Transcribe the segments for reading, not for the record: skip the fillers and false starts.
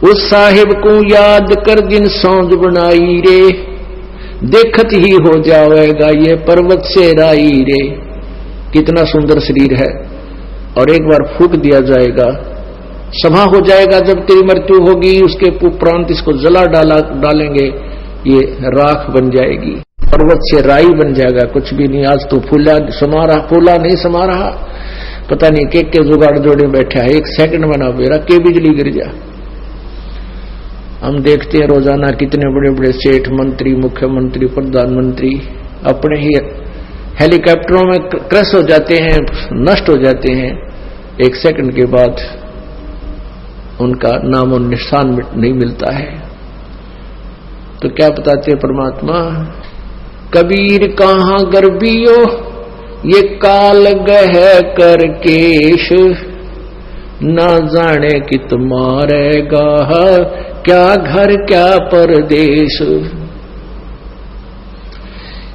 उस साहिब को याद कर दिन सौंज बनाई रे, देखत ही हो जाएगा ये पर्वत से राई रे। कितना सुंदर शरीर है, और एक बार फूक दिया जाएगा, सभा हो जाएगा। जब तेरी मृत्यु होगी उसके उपरांत इसको जला डालेंगे, ये राख बन जाएगी, पर्वत से राई बन जाएगा। कुछ भी नहीं, आज तो फूला नहीं समा रहा, पता नहीं के जुगाड़ जोड़े बैठा है, एक सेकंड में ना बेरा के बिजली गिर जा। हम देखते हैं रोजाना कितने बड़े बड़े सेठ, मंत्री, मुख्यमंत्री, प्रधानमंत्री अपने ही हेलीकॉप्टरों में क्रश हो जाते हैं, नष्ट हो जाते हैं, एक सेकंड के बाद उनका नाम और निशान नहीं मिलता है। तो क्या बताते हैं परमात्मा, कबीर कहाँ गर्बियो ये काल गह कर केश, ना जाने कित मारेगा क्या घर क्या परदेश।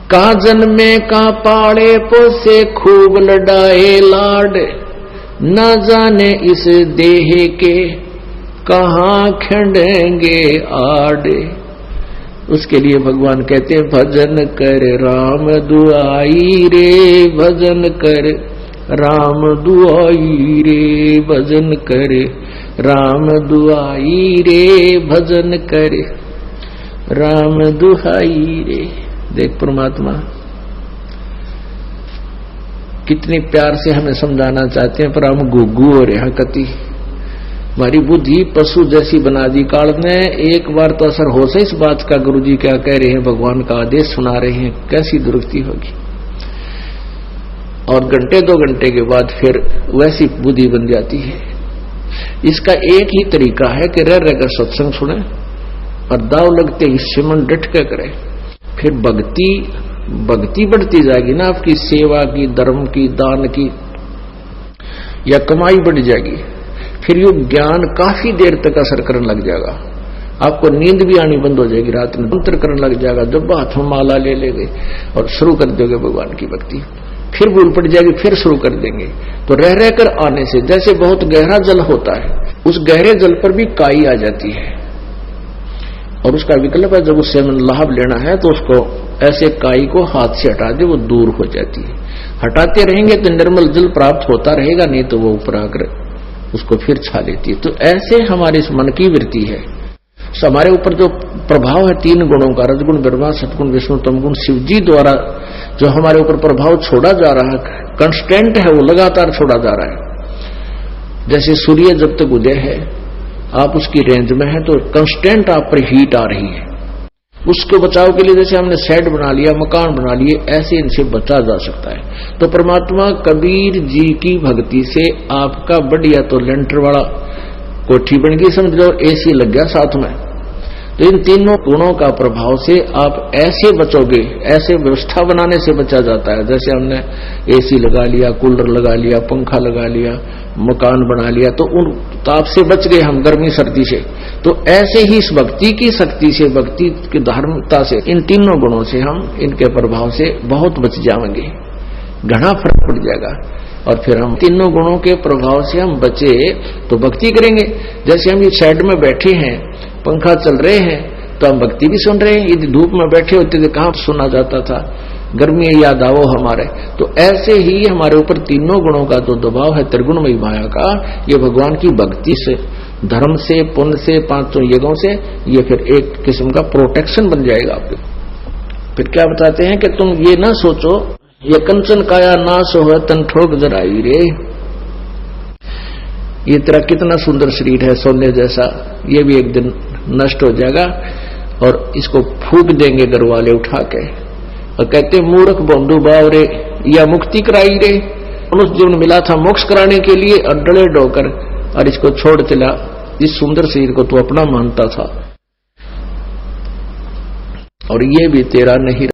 का जन्मे का पाड़े पोसे खूब लड़ाए लाड, न जाने इस देह के कहाँ खंडेंगे आड़े। उसके लिए भगवान कहते भजन कर राम दुआई रे, भजन कर राम दुआई रे, भजन कर राम दुआई रे, भजन कर राम दुहाई रे। देख परमात्मा कितने प्यार से हमें समझाना चाहते हैं, पर हम गुग्गू और यहाँ कति हमारी बुद्धि पशु जैसी बना दी काल ने। एक बार तो असर हो से इस बात का, गुरुजी क्या कह रहे हैं, भगवान का आदेश सुना रहे हैं, कैसी दुरुक्ति होगी। और घंटे 2 घंटे के बाद फिर वैसी बुद्धि बन जाती है। इसका एक ही तरीका है कि रह रहकर सत्संग सुने और दाव लगते ही सिमन डट के करे, फिर भक्ति बढ़ती जाएगी ना, आपकी सेवा की, धर्म की, दान की या कमाई बढ़ जाएगी। फिर ये ज्ञान काफी देर तक असर करने लग जाएगा, आपको नींद भी आनी बंद हो जाएगी, रात में मंत्र करने लग जाएगा। जब हाथ में माला ले लेंगे और शुरू कर दोगे भगवान की भक्ति, फिर भूल पड़ जाएगी, फिर शुरू कर देंगे। तो रह रहकर आने से, जैसे बहुत गहरा जल होता है, उस गहरे जल पर भी काई आ जाती है और उसका विकल्प है, जब उससे लाभ लेना है तो उसको ऐसे काई को हाथ से हटा दे, वो दूर हो जाती है। हटाते रहेंगे तो निर्मल जल प्राप्त होता रहेगा, नहीं तो वो ऊपर आकर उसको फिर छा लेती है। तो ऐसे हमारे इस मन की वृत्ति है, हमारे ऊपर जो प्रभाव है 3 गुणों का, रजगुण, ब्रह्मा, सतगुण, विष्णु, तमगुण, शिव जी द्वारा जो हमारे ऊपर प्रभाव छोड़ा जा रहा है, कंस्टेंट है, वो लगातार छोड़ा जा रहा है। जैसे सूर्य जब तक उदय है, आप उसकी रेंज में है तो कांस्टेंट आप पर हीट आ रही है। उसको बचाव के लिए जैसे हमने शेड बना लिया, मकान बना लिए, ऐसे इनसे बचा जा सकता है। तो परमात्मा कबीर जी की भक्ति से आपका बढ़िया तो लेंटर वाला कोठी बन गई, समझ लो एसी लग गया साथ में। तो इन तीनों गुणों का प्रभाव से आप ऐसे बचोगे, ऐसे व्यवस्था बनाने से बचा जाता है। जैसे हमने एसी लगा लिया, कूलर लगा लिया, पंखा लगा लिया, मकान बना लिया, तो उन ताप से बच गए हम, गर्मी सर्दी से। तो ऐसे ही इस भक्ति की शक्ति से, भक्ति की धार्मिकता से, इन तीनों गुणों से हम, इनके प्रभाव से बहुत बच जाएंगे, घना फर्क पड़ जाएगा। और फिर हम तीनों गुणों के प्रभाव से हम बचे तो भक्ति करेंगे। जैसे हम ये शेड में बैठे हैं, पंखा चल रहे हैं, तो हम भक्ति भी सुन रहे हैं। यदि धूप में बैठे होते तो कहाँ सुना जाता था, गर्मी याद आओ हमारे। तो ऐसे ही हमारे ऊपर तीनों गुणों का जो दबाव है, त्रिगुणमयी माया का, ये भगवान की भक्ति से, धर्म से, पुण्य से, 5 यज्ञों से, ये फिर एक किस्म का प्रोटेक्शन बन जाएगा आपके। फिर क्या बताते हैं कि तुम ये ना सोचो ये कंचन काया नाश हो तन ठोक जराई रे, ये तेरा कितना सुंदर शरीर है सोने जैसा, ये भी एक दिन नष्ट हो जाएगा और इसको फूक देंगे घर वाले उठा के। और कहते मूर्ख बंधु बाव रे, या मुक्ति कराई रे, मनुष्य जीवन मिला था मोक्ष कराने के लिए, और डले डोकर और इसको छोड़ चला, इस सुंदर शरीर को तू अपना मानता था और ये भी तेरा नहीं।